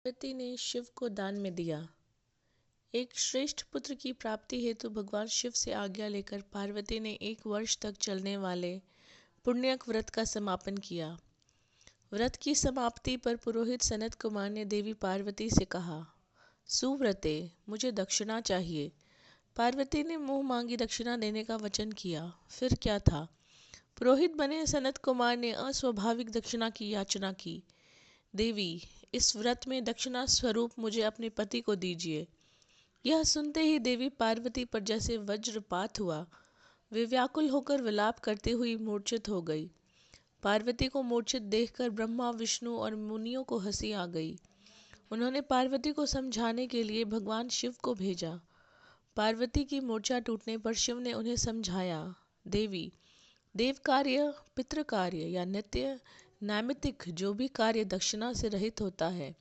पार्वती ने शिव को दान में दिया। एक श्रेष्ठ पुत्र की प्राप्ति हेतु भगवान शिव से आज्ञा लेकर पार्वती ने 1 वर्ष तक चलने वाले पुण्यक व्रत का समापन किया। व्रत की समाप्ति पर पुरोहित सनत कुमार ने देवी पार्वती से कहा, सुव्रते, मुझे दक्षिणा चाहिए। पार्वती ने मुंह मांगी दक्षिणा देने का वचन किया। फिर क्या था, पुरोहित बने सनत कुमार ने अस्वाभाविक दक्षिणा की याचना की। देवी, इस व्रत में दक्षिणा स्वरूप मुझे अपने पति को दीजिए। यह सुनते ही देवी पार्वती पर जैसे वज्रपात हुआ। वे व्याकुल होकर विलाप करते हुई मूर्छित हो गई। पार्वती को मूर्छित देखकर ब्रह्मा, विष्णु और मुनियों को हंसी आ गई। उन्होंने पार्वती को समझाने के लिए भगवान शिव को भेजा। पार्वती की मूर्छा टूटने पर शिव ने उन्हें समझाया, देवी, देव कार्य, पितृ कार्य या नित्य नैमित्तिक जो भी कार्य दक्षिणा से रहित होता है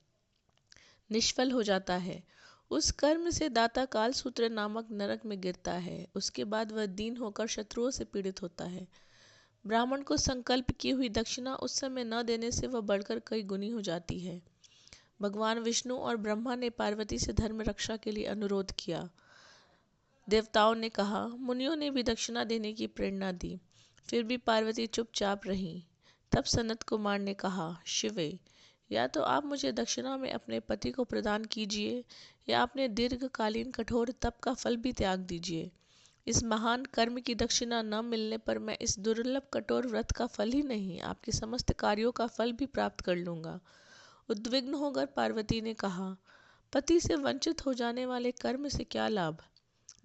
निष्फल हो जाता है। उस कर्म से दाता कालसूत्र नामक नरक में गिरता है। उसके बाद वह दीन होकर शत्रुओं से पीड़ित होता है। ब्राह्मण को संकल्प की हुई दक्षिणा उस समय न देने से वह बढ़कर कई गुनी हो जाती है। भगवान विष्णु और ब्रह्मा ने पार्वती से धर्म रक्षा के लिए अनुरोध किया। देवताओं ने कहा, मुनियों ने भी दक्षिणा देने की प्रेरणा दी, फिर भी पार्वती चुपचाप रहीं। तब सनत कुमार ने कहा, शिवे, या तो आप मुझे दक्षिणा में अपने पति को प्रदान कीजिए या अपने दीर्घकालीन कठोर तप का फल भी त्याग दीजिए। इस महान कर्म की दक्षिणा न मिलने पर मैं इस दुर्लभ कठोर व्रत का फल ही नहीं, आपके समस्त कार्यों का फल भी प्राप्त कर लूँगा। उद्विग्न होकर पार्वती ने कहा, पति से वंचित हो जाने वाले कर्म से क्या लाभ?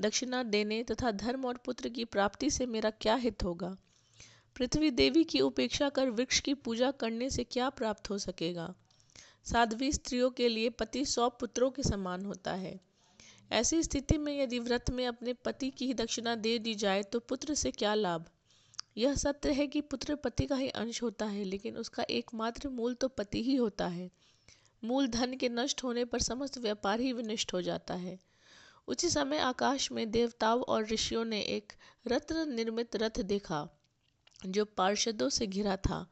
दक्षिणा देने तथा धर्म और पुत्र की प्राप्ति से मेरा क्या हित होगा? पृथ्वी देवी की उपेक्षा कर वृक्ष की पूजा करने से क्या प्राप्त हो सकेगा? साध्वी स्त्रियों के लिए पति 100 पुत्रों के समान होता है। ऐसी स्थिति में यदि व्रत में अपने पति की ही दक्षिणा दे दी जाए तो पुत्र से क्या लाभ? यह सत्य है कि पुत्र पति का ही अंश होता है, लेकिन उसका एकमात्र मूल तो पति ही होता है। मूल धन के नष्ट होने पर समस्त व्यापार ही विनष्ट हो जाता है। उसी समय आकाश में देवताओं और ऋषियों ने एक रत्न निर्मित रथ देखा जो पार्षदों से घिरा था।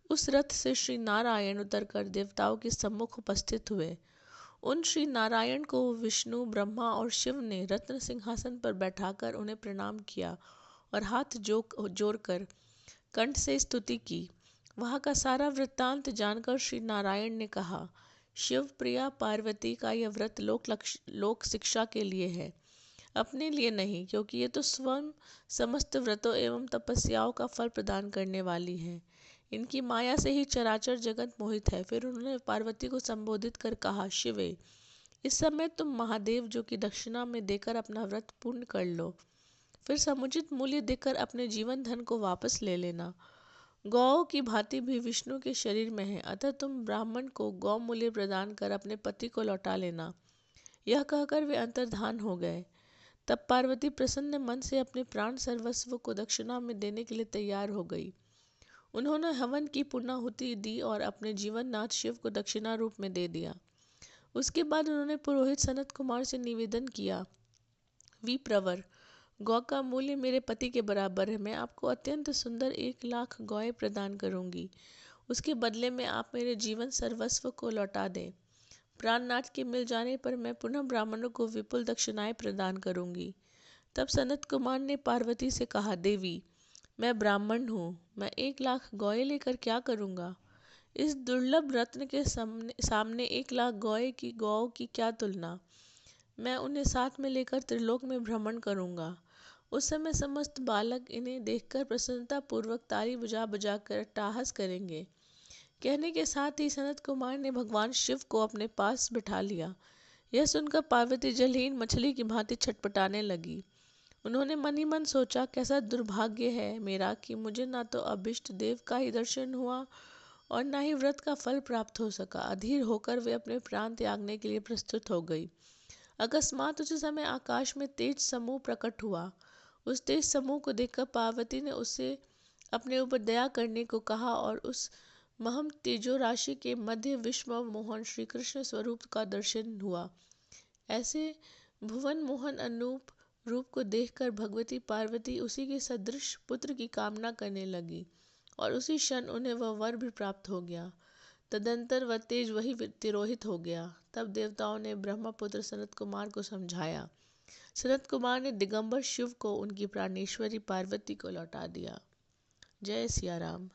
उस रथ से श्री नारायण उतरकर देवताओं के सम्मुख उपस्थित हुए। उन श्री नारायण को विष्णु, ब्रह्मा और शिव ने रत्न सिंहासन पर बैठाकर उन्हें प्रणाम किया और हाथ जोड़कर कंठ से स्तुति की। वहाँ का सारा वृत्तांत जानकर श्री नारायण ने कहा, शिव प्रिया पार्वती का यह व्रत लोक शिक्षा के लिए है, अपने लिए नहीं, क्योंकि ये तो स्वयं समस्त व्रतों एवं तपस्याओं का फल प्रदान करने वाली है। इनकी माया से ही चराचर जगत मोहित है। फिर उन्होंने पार्वती को संबोधित कर कहा, शिवे, इस समय तुम महादेव जो कि दक्षिणा में देकर अपना व्रत पूर्ण कर लो, फिर समुचित मूल्य देकर अपने जीवन धन को वापस ले लेना। गौ की भांति भी विष्णु के शरीर में है, अतः तुम ब्राह्मण को गौ मूल्य प्रदान कर अपने पति को लौटा लेना। यह कहकर वे अंतर्धान हो गए। तब पार्वती प्रसन्न मन से अपने प्राण सर्वस्व को दक्षिणा में देने के लिए तैयार हो गई। उन्होंने हवन की पूर्णाहुति दी और अपने जीवननाथ शिव को दक्षिणा रूप में दे दिया। उसके बाद उन्होंने पुरोहित सनत कुमार से निवेदन किया, विप्रवर, गौ का मूल्य मेरे पति के बराबर है। मैं आपको अत्यंत सुंदर 1 लाख गौएं प्रदान करूंगी। उसके बदले में आप मेरे जीवन सर्वस्व को लौटा दें। प्राणनाथ के मिल जाने पर मैं पुनः ब्राह्मणों को विपुल दक्षिणाएं प्रदान करूंगी। तब सनत कुमार ने पार्वती से कहा, देवी, मैं ब्राह्मण हूँ, मैं 1 लाख गौएं लेकर क्या करूँगा? इस दुर्लभ रत्न के सामने 1 लाख गौ की क्या तुलना? मैं उन्हें साथ में लेकर त्रिलोक में भ्रमण करूँगा। उस समय समस्त बालक इन्हें देखकर प्रसन्नता पूर्वक ताली बजा बजा कर अट्टहास करेंगे। कहने के साथ ही सनत कुमार ने भगवान शिव को अपने पास बिठा लिया। यह सुनकर पार्वती जलहीन मछली की भांति छटपटाने लगी। उन्होंने मन ही मन सोचा, कैसा दुर्भाग्य है मेरा कि मुझे ना तो अभिष्ट देव का ही दर्शन हुआ और ना ही व्रत का फल प्राप्त हो सका। अधीर होकर वे अपने प्राण त्यागने के लिए प्रस्तुत हो गई। अकस्मात उसी समय आकाश में तेज समूह प्रकट हुआ। उस तेज समूह को देखकर पार्वती ने उससे अपने ऊपर दया करने को कहा और उस महम तेजो राशि के मध्य विश्व मोहन श्री कृष्ण स्वरूप का दर्शन हुआ। ऐसे भुवन मोहन अनूप रूप को देखकर भगवती पार्वती उसी के सदृश पुत्र की कामना करने लगी और उसी क्षण उन्हें वह वर भी प्राप्त हो गया। तदंतर वह तेज वही तिरोहित हो गया। तब देवताओं ने ब्रह्मपुत्र सनत कुमार को समझाया। सनत कुमार ने दिगंबर शिव को उनकी प्राणेश्वरी पार्वती को लौटा दिया। जय सिया राम।